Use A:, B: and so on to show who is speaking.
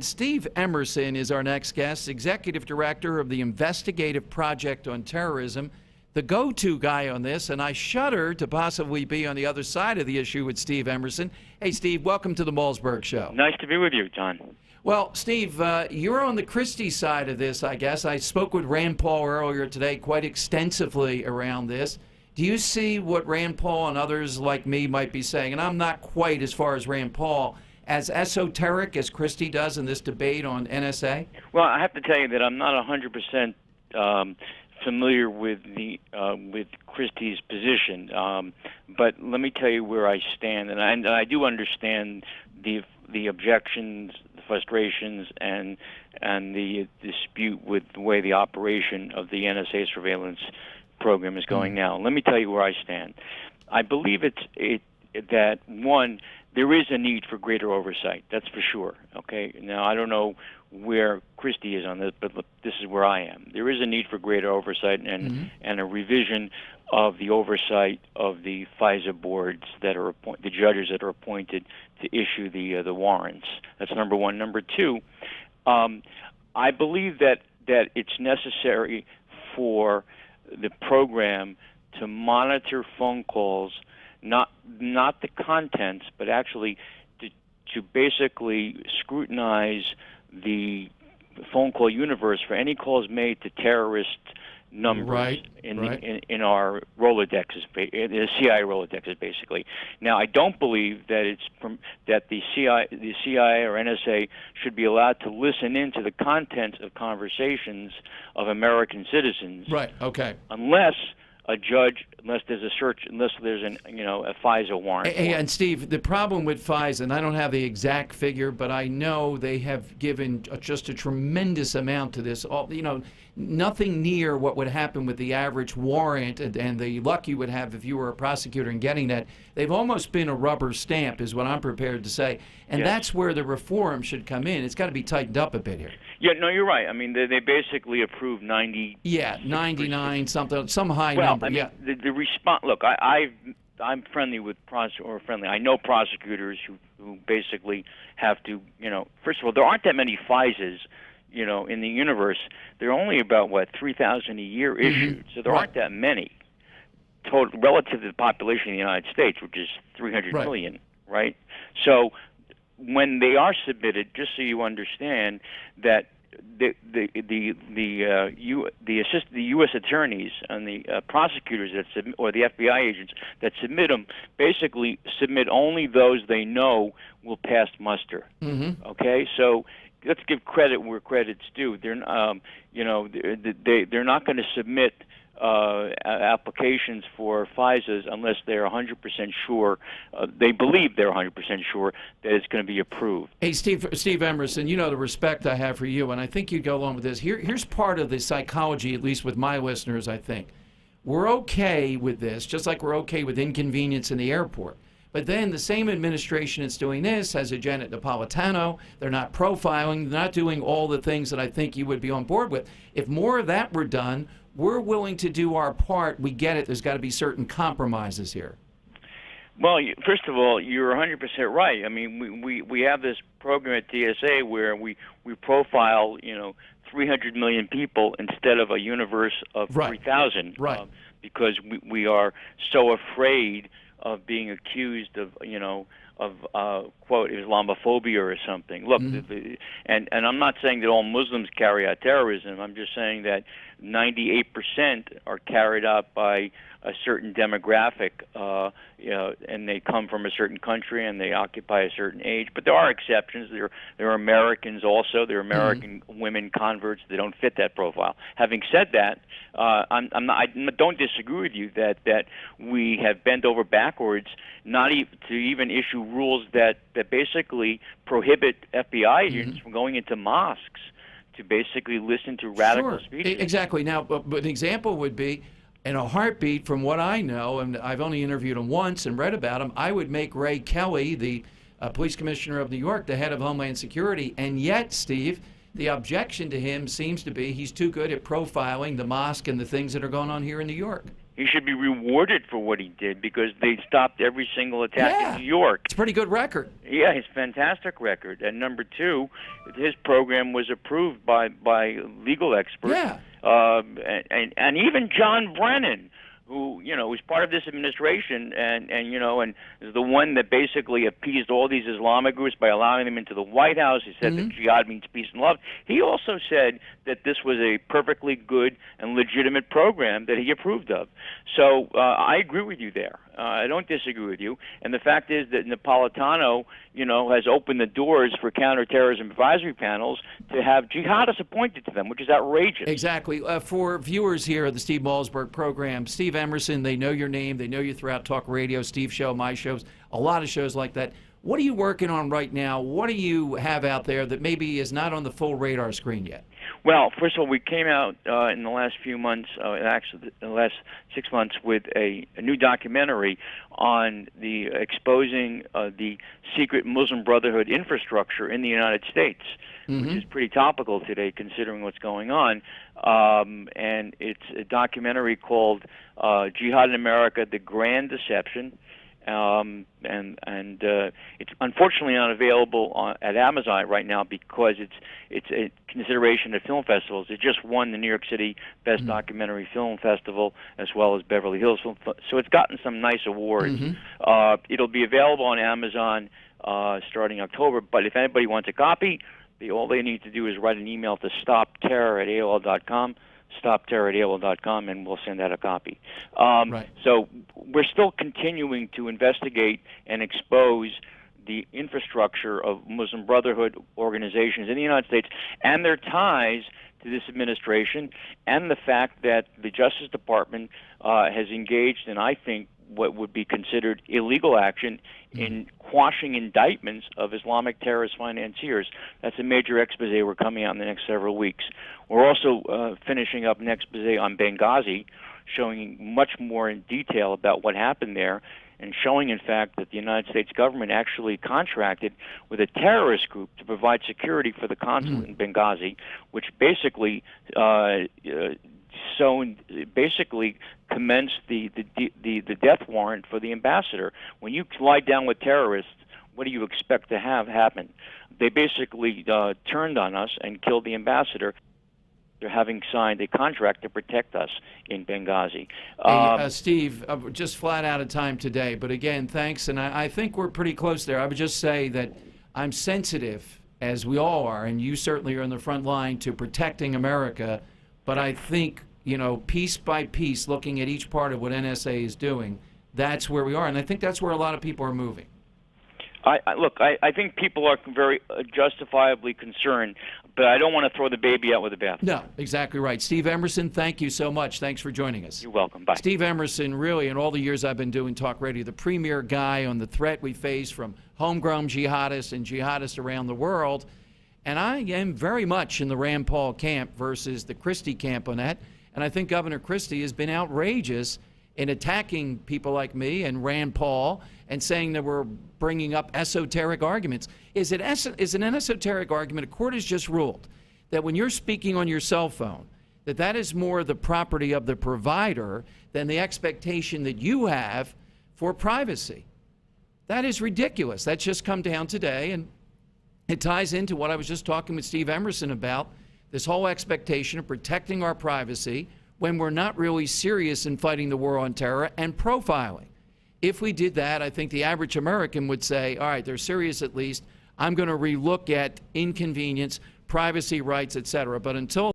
A: Steve Emerson is our next guest, Executive Director of the Investigative Project on Terrorism, the go-to guy on this, and I shudder to possibly be on the other side of the issue with Steve Emerson. Hey, Steve, welcome to the Malzberg Show.
B: Nice to be with you, John.
A: Well, Steve, you're on the Christie side of this, I guess. I spoke with Rand Paul earlier today quite extensively around this. Do you see what Rand Paul and others like me might be saying? And I'm not quite as far as Rand Paul, as esoteric as Christie does in this debate on NSA?
B: Well, I have to tell you that I'm not 100% familiar with Christie's position, but let me tell you where I stand, and I do understand the objections, the frustrations, and the dispute with the way the operation of the NSA surveillance program is going now. Let me tell you where I stand. I believe that one, there is a need for greater oversight. That's for sure. Okay. Now I don't know where Christie is on this, but look, this is where I am. There is a need for greater oversight and a revision of the oversight of the FISA boards that are the judges that are appointed to issue the warrants. That's number one. Number two, I believe that it's necessary for the program to monitor phone calls, not the contents, but actually to basically scrutinize the phone call universe for any calls made to terrorist numbers in our Rolodexes, in the CIA Rolodexes, basically. Now, I don't believe that that the CIA or NSA should be allowed to listen into the contents of conversations of American citizens.
A: Right. Okay.
B: Unless a judge, unless there's a search, unless there's a FISA warrant.
A: And Steve, the problem with FISA, and I don't have the exact figure, but I know they have given just a tremendous amount to this. Nothing near what would happen with the average warrant and the luck you would have if you were a prosecutor in getting that. They've almost been a rubber stamp, is what I'm prepared to say. And that's where the reform should come in. It's got to be tightened up a bit here.
B: Yeah, no, you're right. I mean, they basically approved 90.
A: Yeah, 99 something, some high number.
B: I mean, the response. Look, I'm friendly with I know prosecutors who basically have to. First of all, there aren't that many FISAs. In the universe, there are only about 3,000 a year issued. So there aren't that many total relative to the population of the United States, which is 300 million, right? So when they are submitted, just so you understand that the U.S. attorneys and the prosecutors that submit, or the FBI agents that submit them, basically submit only those they know will pass muster. Okay, so let's give credit where credit's due. They're not going to submit applications for FISAs unless they're 100% sure. They believe they're 100% sure that it's going to be approved.
A: Hey, Steve Emerson, you know the respect I have for you, and I think you'd go along with this. Here's part of the psychology, at least with my listeners, I think. We're okay with this, just like we're okay with inconvenience in the airport. But then the same administration that's doing this has a Janet Napolitano. They're not profiling. They're not doing all the things that I think you would be on board with. If more of that were done, we're willing to do our part. We get it. There's got to be certain compromises here.
B: Well, first of all, you're 100% right. I mean, we have this program at TSA where we profile, 300 million people instead of a universe of 3,000.
A: Right.
B: Because we are so afraid of being accused of, quote, Islamophobia or something. Look, and I'm not saying that all Muslims carry out terrorism. I'm just saying that 98% are carried out by a certain demographic, and they come from a certain country and they occupy a certain age. But there are exceptions. There are Americans also. There are American women converts that don't fit that profile. Having said that, I don't disagree with you that we have bent over backwards not even to even issue rules that basically prohibit FBI agents from going into mosques to basically listen to radical speeches.
A: Exactly. Now, but an example would be, in a heartbeat, from what I know, and I've only interviewed him once and read about him, I would make Ray Kelly, the police commissioner of New York, the head of Homeland Security. And yet, Steve, the objection to him seems to be he's too good at profiling the mosque and the things that are going on here in New York.
B: he should be rewarded for what he did because they stopped every single attack in New York.
A: It's a pretty good record.
B: Yeah, his fantastic record. And number two, his program was approved by legal experts.
A: Yeah.
B: And even John Brennan, who was part of this administration, and is the one that basically appeased all these Islamic groups by allowing them into the White House. He said that jihad means peace and love. He also said that this was a perfectly good and legitimate program that he approved of. So I agree with you there. I don't disagree with you. And the fact is that Napolitano, has opened the doors for counterterrorism advisory panels to have jihadists appointed to them, which is outrageous.
A: Exactly. For viewers here of the Steve Malzberg program, Steve Emerson, they know your name. They know you throughout talk radio, Steve's show, my shows, a lot of shows like that. What are you working on right now? What do you have out there that maybe is not on the full radar screen yet?
B: Well, first of all, we came out in the last few months, actually the last 6 months, with a new documentary on the exposing the secret Muslim Brotherhood infrastructure in the United States, which is pretty topical today considering what's going on. And it's a documentary called Jihad in America, The Grand Deception. It's unfortunately not available at Amazon right now because it's a consideration at film festivals. It just won the New York City Best Documentary Film Festival as well as Beverly Hills Film so it's gotten some nice awards. It'll be available on Amazon starting October, but if anybody wants a copy, all they need to do is write an email to stopterror@AOL.com. stopterror@AOL.com, and we'll send out a copy.
A: Right.
B: So we're still continuing to investigate and expose the infrastructure of Muslim Brotherhood organizations in the United States and their ties to this administration, and the fact that the Justice Department has engaged in, I think, what would be considered illegal action in quashing indictments of Islamic terrorist financiers. That's a major expose we're coming out in the next several weeks. We're also finishing up an expose on Benghazi, showing much more in detail about what happened there, and showing, in fact, that the United States government actually contracted with a terrorist group to provide security for the consulate in Benghazi, which basically commenced the death warrant for the ambassador. When you lie down with terrorists, what do you expect to have happen? They basically turned on us and killed the ambassador. They're having signed a contract to protect us in Benghazi.
A: Hey, Steve, just flat out of time today, but again, thanks, and I think we're pretty close there. I would just say that I'm sensitive, as we all are, and you certainly are on the front line to protecting America, but I think, piece by piece, looking at each part of what NSA is doing, that's where we are, and I think that's where a lot of people are moving.
B: I think people are very justifiably concerned, but I don't want to throw the baby out with the bathwater.
A: No, exactly right. Steve Emerson, thank you so much. Thanks for joining us.
B: You're welcome. Bye.
A: Steve Emerson, really, in all the years I've been doing talk radio, the premier guy on the threat we face from homegrown jihadists and jihadists around the world. And I am very much in the Rand Paul camp versus the Christie camp on that. And I think Governor Christie has been outrageous in attacking people like me and Rand Paul and saying that we're bringing up esoteric arguments. Is an esoteric argument? A court has just ruled that when you're speaking on your cell phone, that is more the property of the provider than the expectation that you have for privacy. That is ridiculous. That's just come down today, and it ties into what I was just talking with Steve Emerson about, this whole expectation of protecting our privacy when we're not really serious in fighting the war on terror and profiling. If we did that, I think the average American would say, all right, they're serious at least. I'm going to relook at inconvenience, privacy rights, et cetera. But until